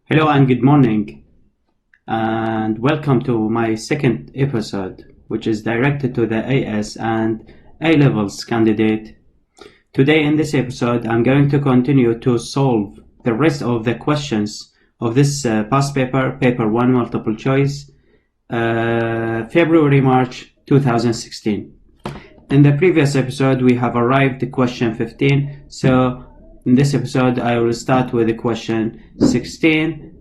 Hello and good morning, and welcome to my second episode, which is directed to the AS and A-levels candidate. Today in this episode, I'm going to continue to solve the rest of the questions of this past paper, paper 1 multiple choice, February-March 2016. In the previous episode, we have arrived to question 15, so in this episode, I will start with the question 16.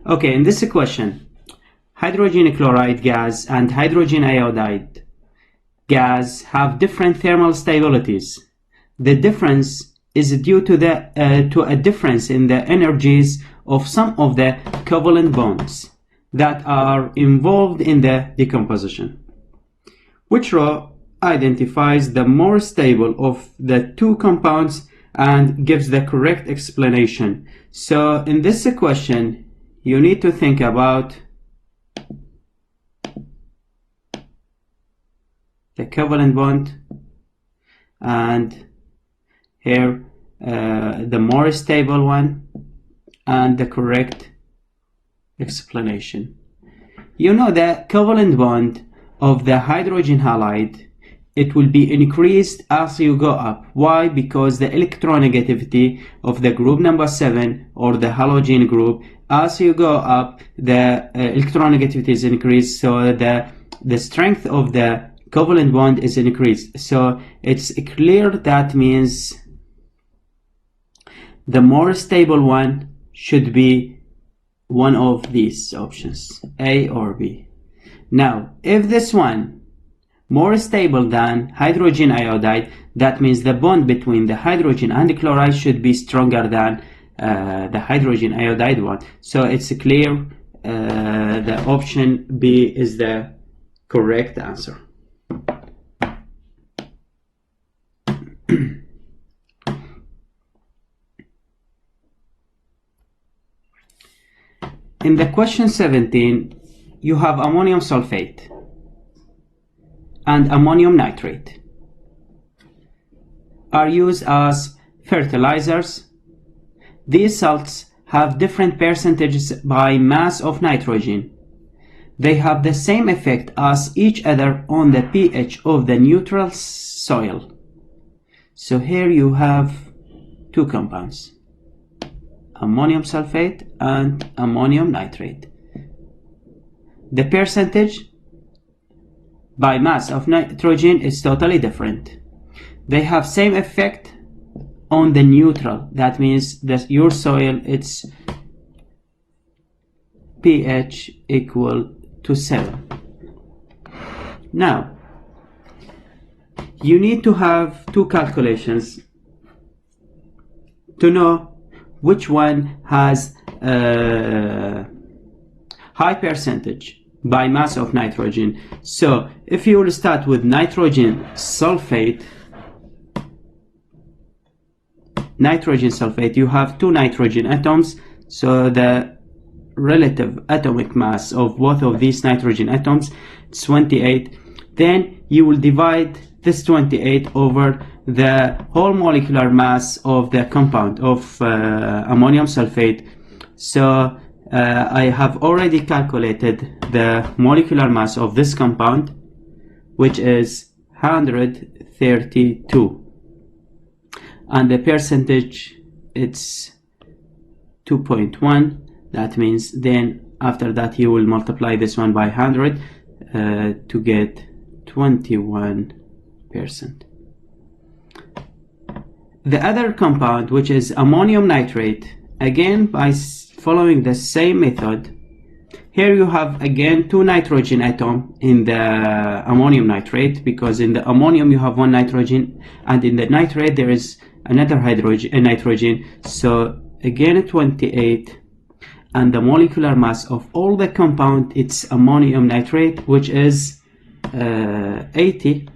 Okay, in this question, hydrogen chloride gas and hydrogen iodide gas have different thermal stabilities. The difference is due to a difference in the energies of some of the covalent bonds that are involved in the decomposition. Which row identifies the more stable of the two compounds and gives the correct explanation? So in this question, you need to think about the covalent bond, and here the more stable one, and the correct explanation. You know the covalent bond of the hydrogen halide, it will be increased as you go up. Why? Because the electronegativity of the group number 7 or the halogen group, as you go up, the electronegativity is increased, so the strength of the covalent bond is increased. So it's clear that means the more stable one should be one of these options, A or B. Now, if this one more stable than hydrogen iodide, that means the bond between the hydrogen and the chloride should be stronger than the hydrogen iodide one. So it's clear the option B is the correct answer. In the question 17, you have ammonium sulfate and ammonium nitrate are used as fertilizers. These salts have different percentages by mass of nitrogen. They have the same effect as each other on the pH of the neutral soil. So here you have two compounds, ammonium sulfate and ammonium nitrate. The percentage by mass of nitrogen is totally different. They have same effect on the neutral. That means that your soil, its pH equal to 7. Now, you need to have two calculations to know which one has high percentage by mass of nitrogen. So if you will start with nitrogen sulfate, you have two nitrogen atoms, so the relative atomic mass of both of these nitrogen atoms is 28. Then you will divide this 28 over the whole molecular mass of the compound of ammonium sulfate. So I have already calculated the molecular mass of this compound, which is 132, and the percentage it's 2.1. that means then after that you will multiply this one by 100 to get 21%. The other compound, which is ammonium nitrate, again by following the same method, here you have again two nitrogen atom in the ammonium nitrate, because in the ammonium you have one nitrogen and in the nitrate there is another nitrogen. So again 28, and the molecular mass of all the compound, it's ammonium nitrate, which is 80,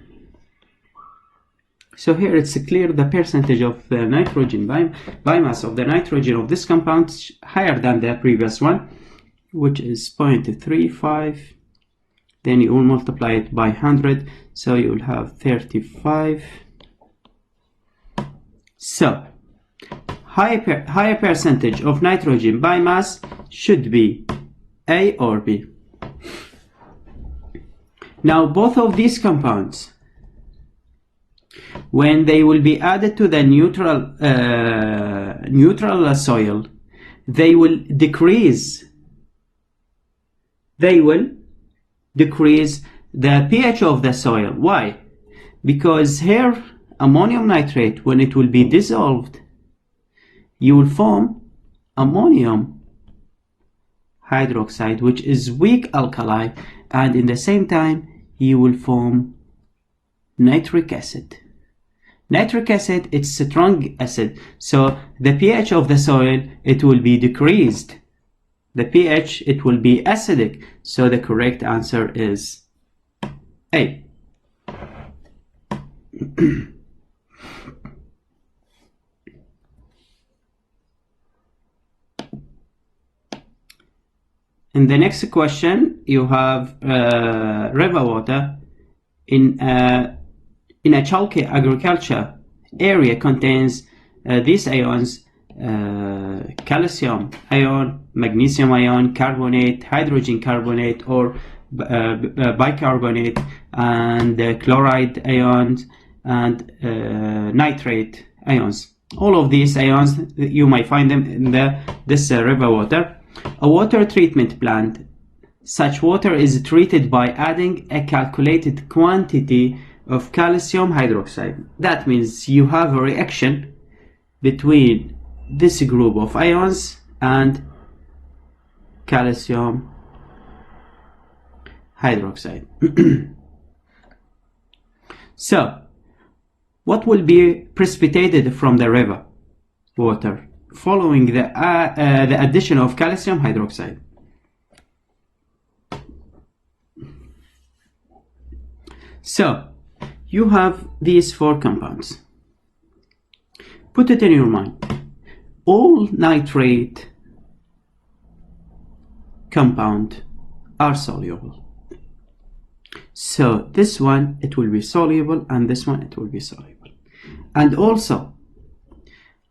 So here it's clear the percentage of the nitrogen biomass of the nitrogen of this compound is higher than the previous one, which is 0.35. Then you will multiply it by 100, so you will have 35. So higher percentage of nitrogen biomass should be A or B. Now both of these compounds, when they will be added to the neutral soil, they will decrease the pH of the soil. Why? Because here ammonium nitrate, when it will be dissolved, you will form ammonium hydroxide, which is weak alkali, and in the same time you will form nitric acid. Nitric acid, it's a strong acid, so the pH of the soil, it will be decreased. The pH, it will be acidic, so the correct answer is A. In the next question, you have river water in a chalky agriculture area contains these ions: calcium ion, magnesium ion, carbonate, hydrogen carbonate or bicarbonate, and chloride ions and nitrate ions. All of these ions, you might find them in this river water. A water treatment plant, such water is treated by adding a calculated quantity of calcium hydroxide. That means you have a reaction between this group of ions and calcium hydroxide. So, what will be precipitated from the river water following the addition of calcium hydroxide? So, you have these four compounds. Put it in your mind. All nitrate compounds are soluble. So this one, it will be soluble, and this one, it will be soluble. And also,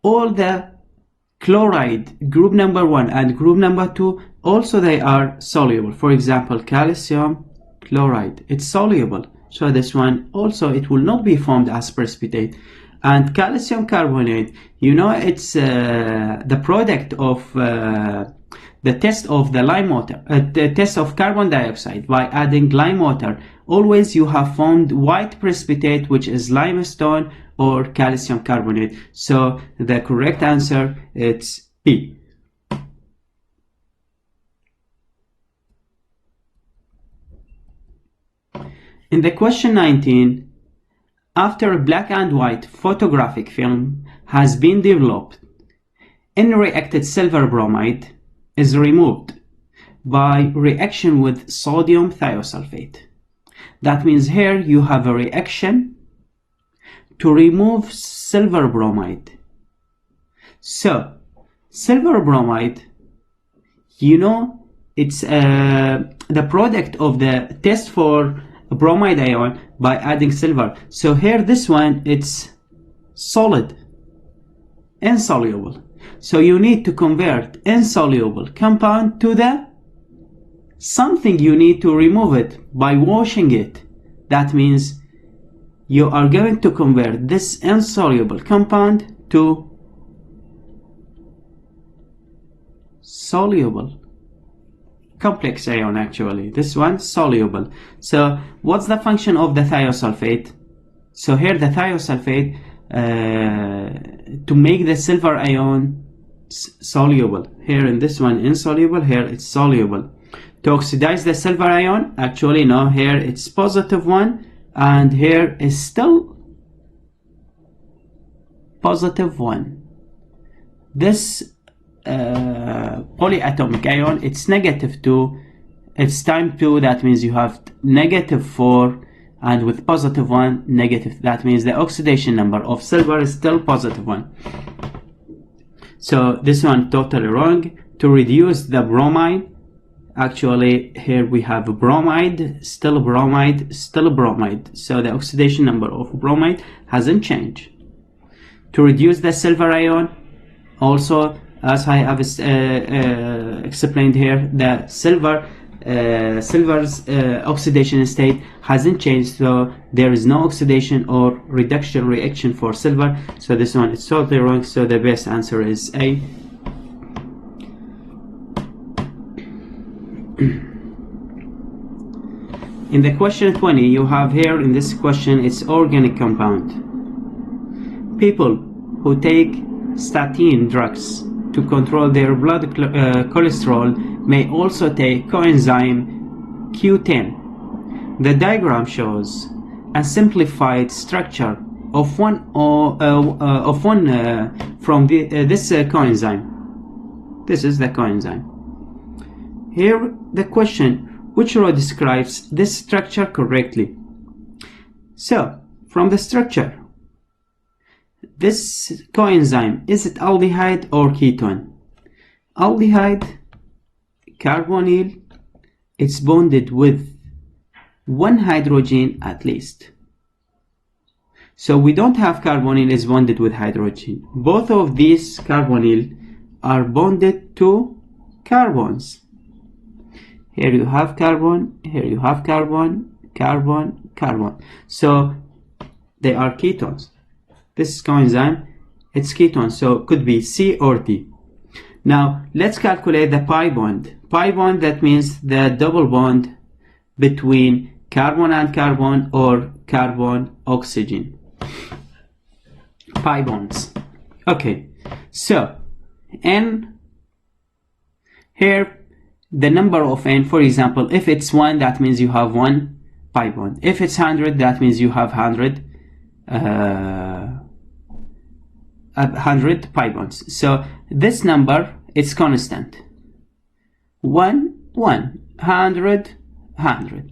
all the chloride, group number 1 and group number 2, also they are soluble. For example, calcium chloride, it's soluble. So this one also, it will not be formed as precipitate. And calcium carbonate, you know, it's the product of the test of the lime water, the test of carbon dioxide by adding lime water. Always you have formed white precipitate, which is limestone or calcium carbonate. So the correct answer is B. In the question 19, after a black and white photographic film has been developed, unreacted silver bromide is removed by reaction with sodium thiosulfate. That means here you have a reaction to remove silver bromide. So, silver bromide, you know, it's the product of the test for bromide ion by adding silver. So here this one, it's solid, insoluble. So you need to convert insoluble compound to the something, you need to remove it by washing it. That means you are going to convert this insoluble compound to soluble complex ion. Actually, this one soluble. So what's the function of the thiosulfate? So here the thiosulfate, to make the silver ion soluble. Here in this one insoluble, here it's soluble. To oxidize the silver ion, actually no, here it's positive one, and here is still positive one. This polyatomic ion, it's negative 2, it's time 2, that means you have negative 4, and with positive 1, negative. That means the oxidation number of silver is still positive 1. So this one totally wrong. To reduce the bromine, actually here we have bromide, still bromide, still bromide. So the oxidation number of bromide hasn't changed. To reduce the silver ion, also as I have explained here, the silver's oxidation state hasn't changed, so there is no oxidation or reduction reaction for silver. So this one is totally wrong. So the best answer is A. In the question 20, you have here in this question, it's organic compound. People who take statin drugs to control their blood cholesterol may also take coenzyme Q10. The diagram shows a simplified structure of one from this coenzyme. This is the coenzyme. Here the question, which row describes this structure correctly? So from the structure, this coenzyme, is it aldehyde or ketone? Aldehyde, carbonyl, it's bonded with one hydrogen at least. So we don't have carbonyl is bonded with hydrogen. Both of these carbonyl are bonded to carbons. Here you have carbon, here you have carbon, carbon, carbon. So they are ketones. This coenzyme, it's ketone, so it could be C or D. Now let's calculate the pi bond. Pi bond, that means the double bond between carbon and carbon or carbon oxygen. Pi bonds. Okay, so N, here the number of N, for example, if it's 1, that means you have 1 pi bond. If it's 100, that means you have 100 pi bonds. So this number, it's constant. 1, 1, 100, 100.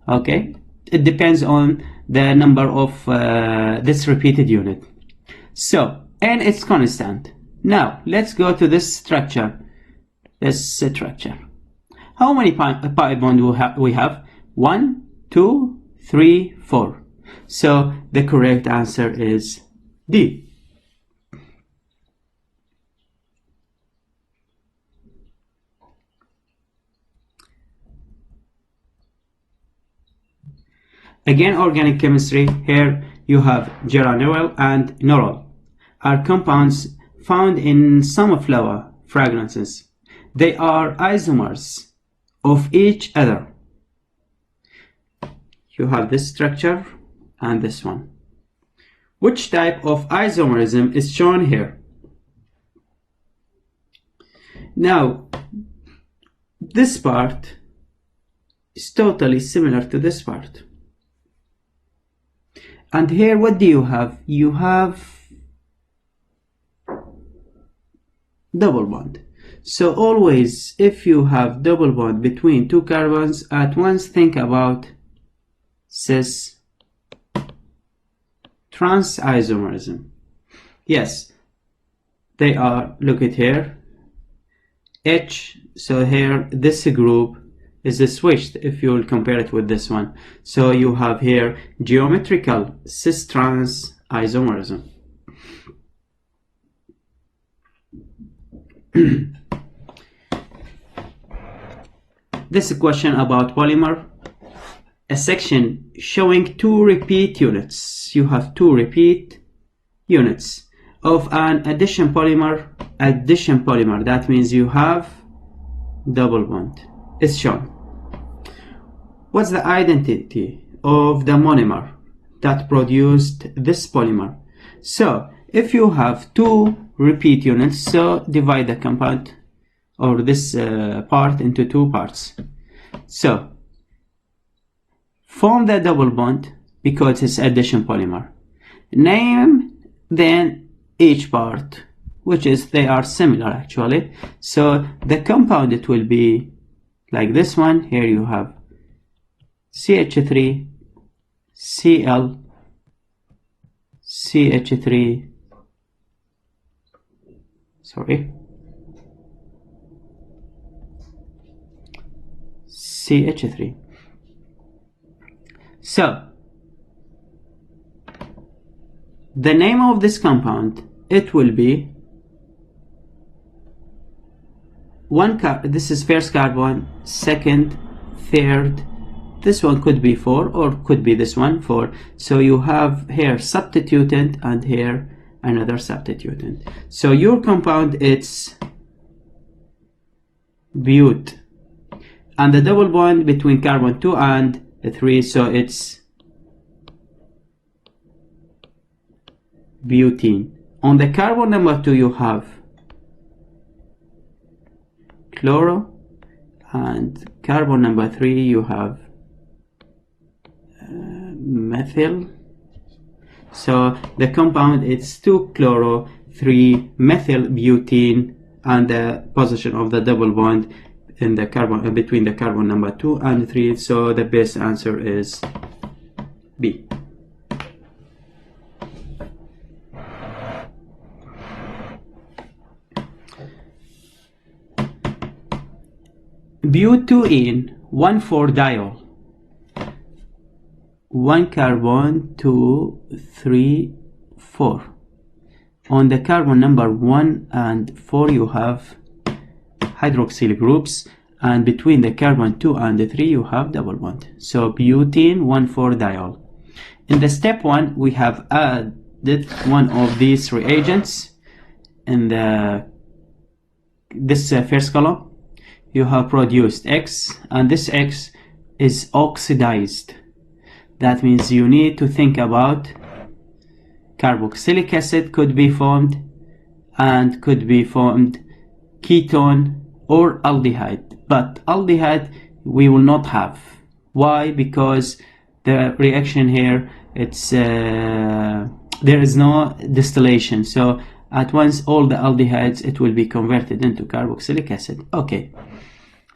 Okay, it depends on the number of this repeated unit. So N is constant. Now let's go to this structure. This structure. How many pi bond we have? 1, 2, 3, 4. So the correct answer is D. Again, organic chemistry. Here you have geraniol and norol, are compounds found in sunflower fragrances. They are isomers of each other. You have this structure and this one. Which type of isomerism is shown here? Now, this part is totally similar to this part. And here, what do you have? You have double bond. So always, if you have double bond between two carbons, at once think about cis trans isomerism. Yes, they are, look at here, H, so here this group is switched if you will compare it with this one. So you have here geometrical cis trans isomerism. This is a question about polymer, a section showing 2 repeat units. You have 2 repeat units of an addition polymer. That means you have double bond. It's shown. What's the identity of the monomer that produced this polymer? So if you have 2 repeat units, so divide the compound or this part into 2 parts. So form the double bond because it's addition polymer. Name then each part, which is they are similar actually. So the compound, it will be like this one. Here you have CH3 Cl CH3, sorry, CH3. So the name of this compound, it will be this is first carbon, second, third. This one could be 4 or could be this one 4. So you have here substituent and here another substituent. So your compound, it's but, and the double bond between carbon 2 and 3, so it's butene. On the carbon number 2 you have chloro, and carbon number 3 you have methyl. So the compound, it's 2-chloro 3-methyl butene, and the position of the double bond in the carbon between the carbon number 2 and 3. So the best answer is B. Butene 1,4-diol. 1 carbon 2 3 4. On the carbon number 1 and 4 you have hydroxyl groups, and between the carbon 2 and 3 you have double bond. So butene 1,4-diol. In the step 1 we have added one of these reagents in this first column. You have produced X, and this X is oxidized. That means you need to think about carboxylic acid could be formed, and could be formed ketone or aldehyde. But aldehyde we will not have. Why? Because the reaction here, it's there is no distillation. So at once all the aldehydes, it will be converted into carboxylic acid. Okay.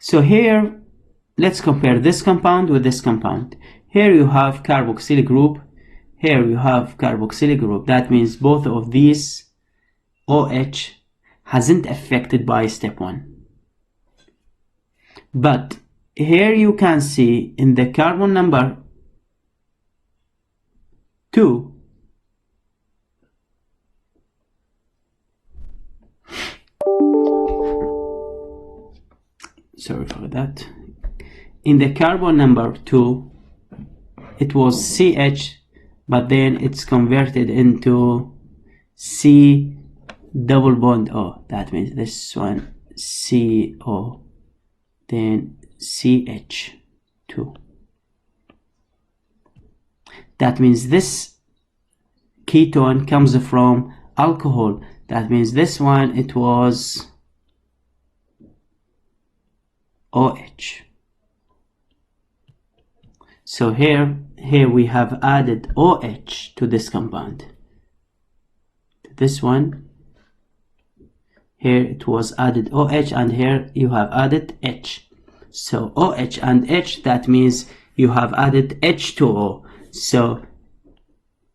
So here, let's compare this compound with this compound. Here you have carboxylic group. Here you have carboxylic group. That means both of these OH hasn't affected by step 1. But here you can see in the carbon number 2, sorry for that. In the carbon number 2, it was CH, but then it's converted into C double bond O. That means this one CO, then CH2. That means this ketone comes from alcohol. That means this one, it was OH. So here we have added OH to this compound. This one, here it was added OH, and here you have added H. So OH and H, that means you have added H2O. So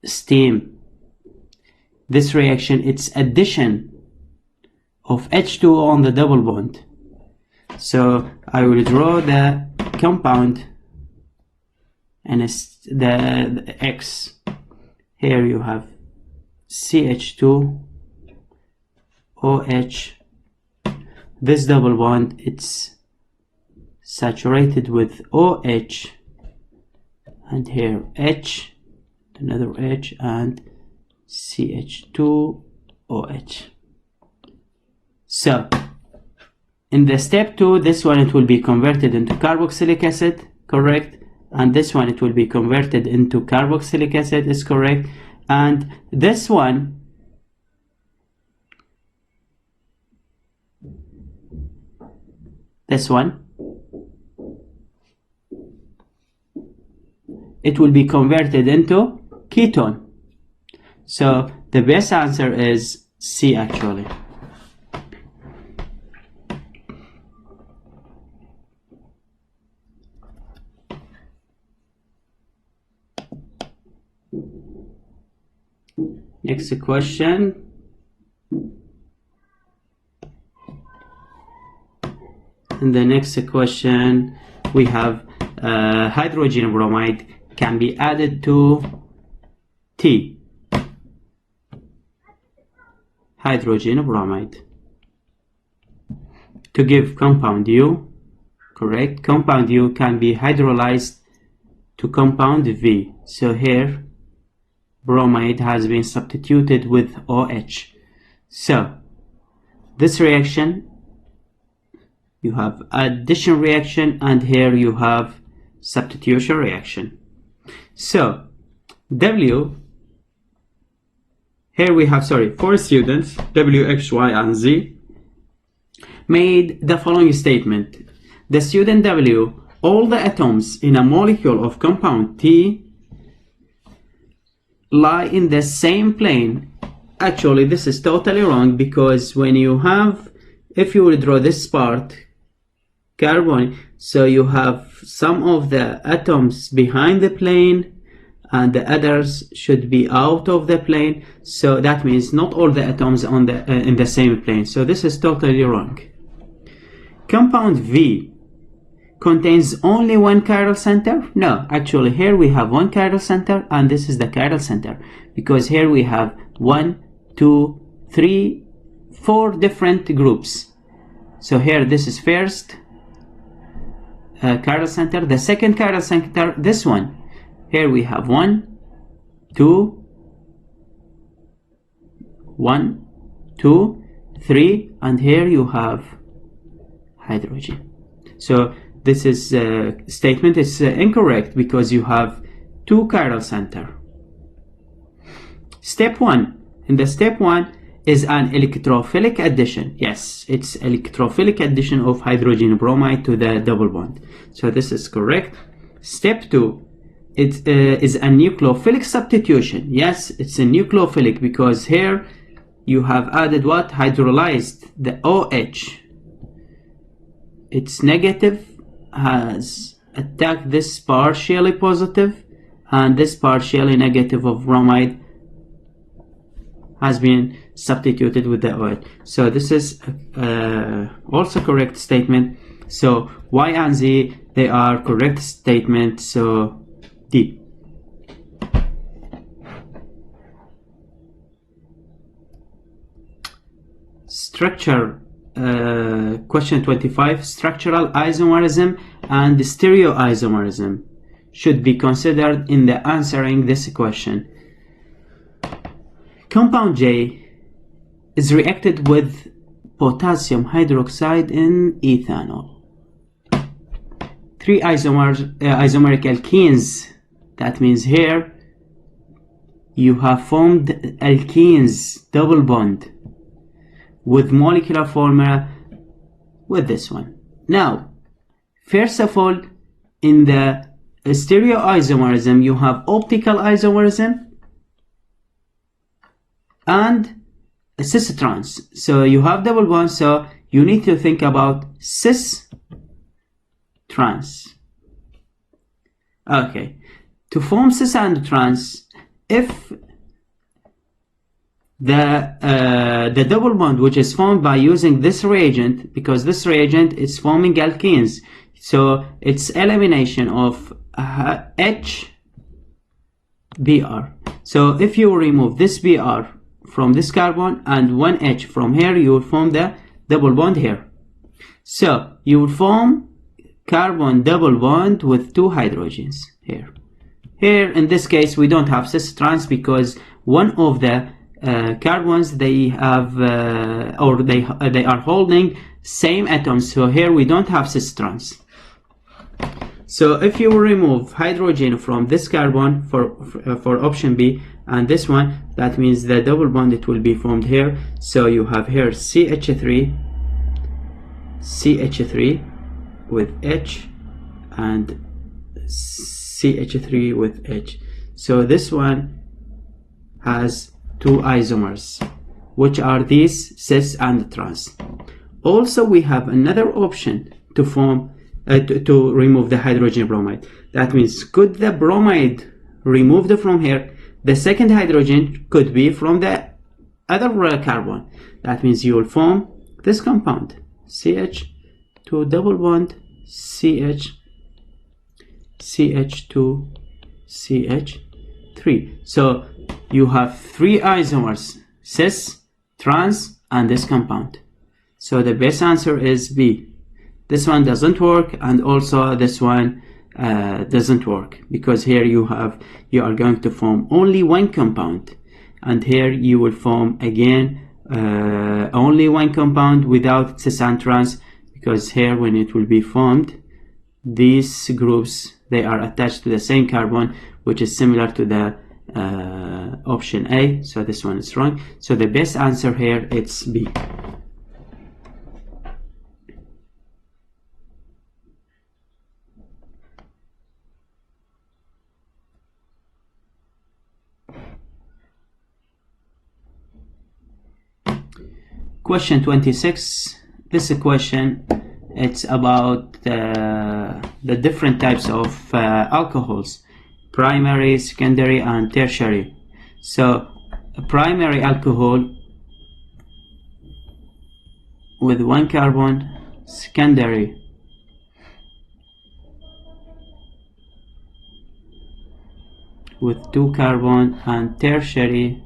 steam, this reaction, it's addition of H2O on the double bond. So I will draw the compound, and it's the X. Here you have CH2 OH. This double bond, it's saturated with OH, and here H, another H, and CH2 OH. So in the step 2, this one, it will be converted into carboxylic acid, correct? And this one, it will be converted into carboxylic acid, is correct? And this one, it will be converted into ketone. So the best answer is C, actually. Next question. In the next question, we have hydrogen bromide can be added to T. Hydrogen bromide to give compound U. Correct. Compound U can be hydrolyzed to compound V. So here bromide has been substituted with OH. So this reaction, you have addition reaction, and here you have substitution reaction. So W, here we have, four students, W, X, Y, and Z, made the following statement. The student W, all the atoms in a molecule of compound T lie in the same plane. Actually, this is totally wrong, because when you have, if you will draw this part, carbon, so you have some of the atoms behind the plane and the others should be out of the plane. So that means not all the atoms on the in the same plane. So this is totally wrong. Compound V contains only one chiral center? No, actually here we have one chiral center, and this is the chiral center, because here we have 1, 2, 3, 4 different groups. So here this is first chiral center. The second chiral center, this one. Here we have 1, 2, 1, 2, 3, and here you have hydrogen. So this is statement is incorrect, because you have 2 chiral center. Step 1. In the step 1 is an electrophilic addition. Yes, it's electrophilic addition of hydrogen bromide to the double bond. So this is correct. Step 2, it is a nucleophilic substitution. Yes, it's a nucleophilic, because here you have added what? Hydrolyzed the OH. Its negative has attacked this partially positive, and this partially negative of bromide has been substituted with the OH. So this is also correct statement. So Y and Z, they are correct statement. So D. Structure. Question 25. Structural isomerism and stereoisomerism should be considered in the answering this question. Compound J is reacted with potassium hydroxide in ethanol. 3 isomeric alkenes. That means here you have formed alkenes, double bond, with molecular formula with this one. Now, first of all, in the stereoisomerism, you have optical isomerism and cis trans. So you have double bond, so you need to think about cis trans. Okay, to form cis and trans, if the double bond which is formed by using this reagent, because this reagent is forming alkenes, so it's elimination of H Br. So if you remove this Br from this carbon and one H from here, you will form the double bond here. So you will form carbon double bond with 2 hydrogens here. Here in this case we don't have cis trans, because one of the carbons, they have they are holding same atoms, so here we don't have cis trans. So if you remove hydrogen from this carbon for option B and this one, that means the double bond, it will be formed here. So you have here CH3 with H and CH3 with H. So this one has 2 isomers, which are these cis and trans. Also we have another option to form to remove the hydrogen bromide. That means, could the bromide removed from here the second hydrogen could be from the other carbon. That means you will form this compound, CH2 double bond CH, CH2 CH3. So you have three isomers, cis, trans, and this compound. So the best answer is B. This one doesn't work, and also this one doesn't work, because here you are going to form only one compound, and here you will form again only one compound without cis and trans, because here when it will be formed, these groups, they are attached to the same carbon, which is similar to the option A. So this one is wrong. So the best answer here, it's B. Question 26. This is a question, it's about the different types of alcohols, primary, secondary, and tertiary. So a primary alcohol with one carbon, secondary with two carbon, and tertiary,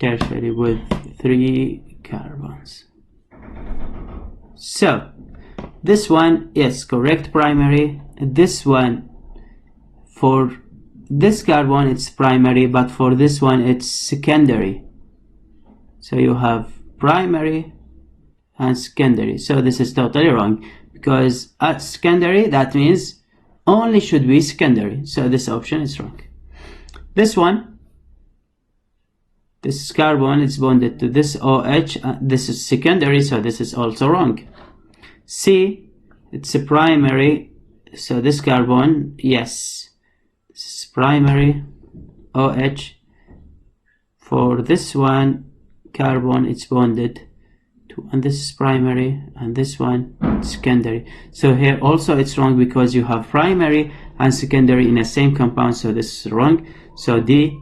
tertiary with three carbons. So this one is correct, primary. This one, for this carbon it's primary, but for this one it's secondary. So you have primary and secondary. So this is totally wrong, because at secondary, that means only should be secondary. So this option is wrong. This one, this carbon is bonded to this OH, this is secondary, so this is also wrong. C, it's a primary, so this carbon, yes, this is primary, OH. For this one carbon, it's bonded to, and this is primary, and this one secondary. So here also it's wrong, because you have primary and secondary in the same compound, so this is wrong. So D,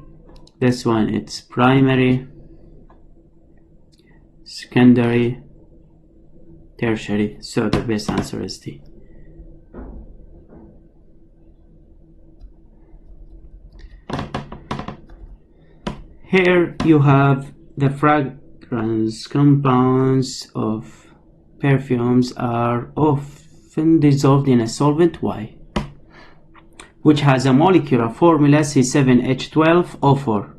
this one, it's primary, secondary, tertiary. So the best answer is D. Here you have the fragrance compounds of perfumes are often dissolved in a solvent Y, which has a molecular formula C7H12O4.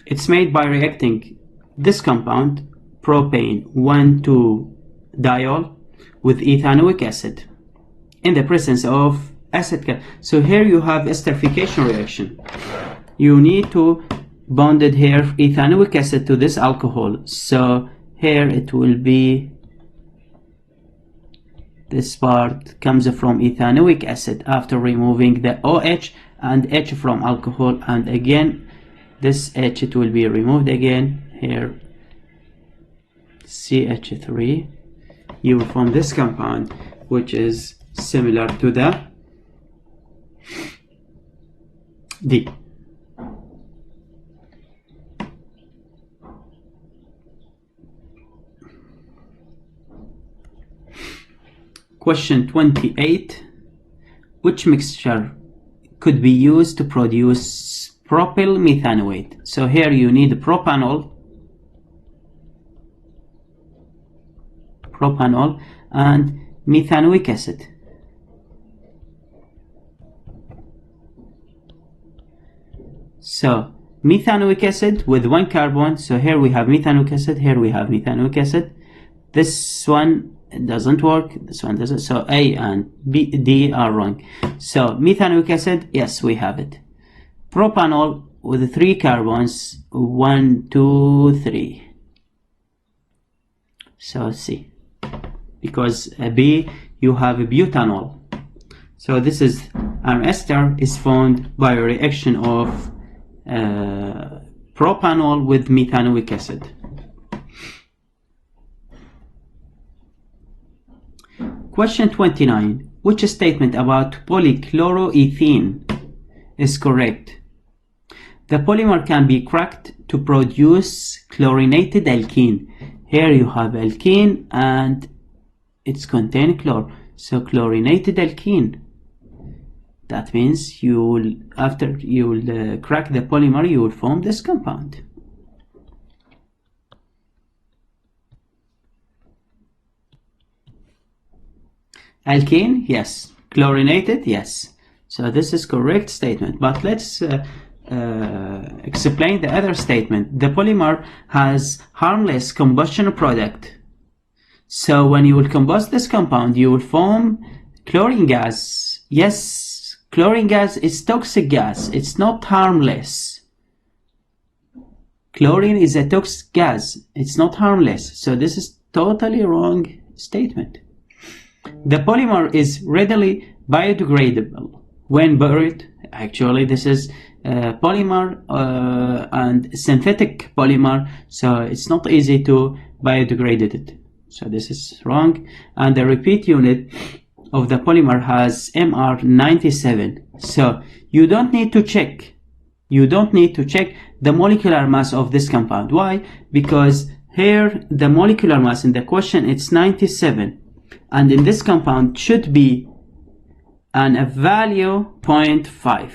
It's made by reacting this compound, propane 1,2-diol, with ethanoic acid in the presence of acid. So here you have esterification reaction. You need to bond it here ethanoic acid to this alcohol. So here it will be, this part comes from ethanoic acid after removing the OH and H from alcohol, and again this H, it will be removed again. Here CH3, you will form this compound, which is similar to the D. Question 28. Which mixture could be used to produce propyl methanoate? So here you need propanol and methanoic acid. So methanoic acid with one carbon. So here we have methanoic acid, here we have methanoic acid. This one, it doesn't work, this one doesn't. So A and B, D are wrong. So methanoic acid, yes, we have it. Propanol with three carbons, 1, 2, 3. So C. Because B, you have butanol. So this is an ester is formed by a reaction of propanol with methanoic acid. Question 29. Which statement about polychloroethene is correct? The polymer can be cracked to produce chlorinated alkene. Here you have alkene and it's contain chlor. So chlorinated alkene. That means after you will crack the polymer, you will form this compound. Alkene, yes. Chlorinated, yes. So this is correct statement. But let's explain the other statement. The polymer has harmless combustion product. So when you will combust this compound, you will form chlorine gas. Yes, chlorine gas is toxic gas. It's not harmless. Chlorine is a toxic gas. It's not harmless. So this is totally wrong statement. The polymer is readily biodegradable when buried. Actually, this is polymer and synthetic polymer, so it's not easy to biodegrade it. So this is wrong. And the repeat unit of the polymer has MR97. So you don't need to check. You don't need to check the molecular mass of this compound. Why? Because here the molecular mass in the question it's 97. And in this compound should be a value 0.5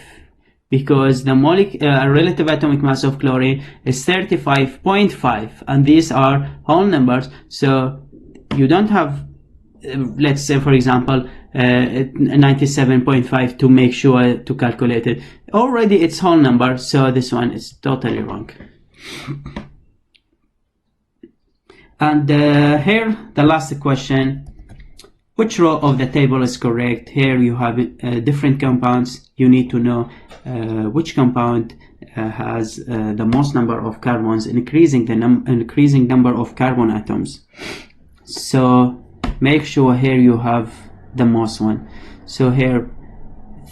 because the relative atomic mass of chlorine is 35.5 and these are whole numbers, so you don't have let's say for example 97.5 to make sure to calculate it. Already it's whole number, so this one is totally wrong. And here the last question. Which row of the table is correct? Here you have different compounds. You need to know which compound has the most number of carbons, increasing number of carbon atoms. So make sure here you have the most one. So here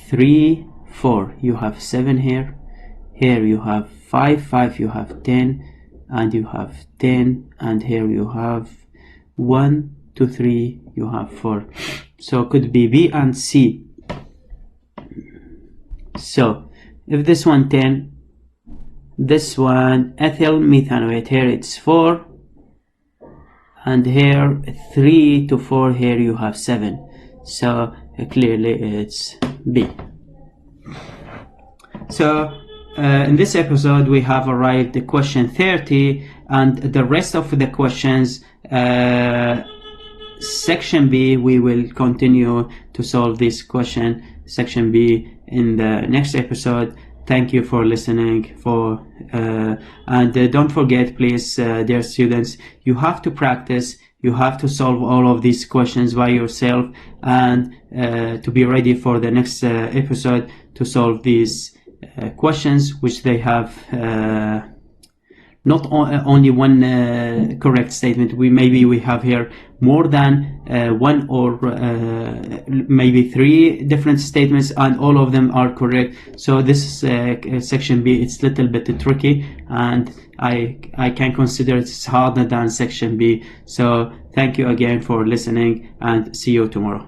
3, 4, you have 7 here. Here you have 5, 5, you have 10, and you have 10, and here you have 1, 2, 3, you have 4. So could be B and C. So if this one 10, this one ethyl methanoate, here it's 4, and here 3 to 4, here you have 7. So clearly it's B. So in this episode we have arrived at question 30, and the rest of the questions section B, we will continue to solve this question, section B, in the next episode. Thank you for listening. And don't forget, please, dear students, you have to practice. You have to solve all of these questions by yourself, and to be ready for the next episode to solve these questions, which they have not only one correct statement. Maybe we have here more than one or maybe 3 different statements, and all of them are correct. So this section B, it's a little bit tricky, and I can consider it's harder than section B. So thank you again for listening, and see you tomorrow.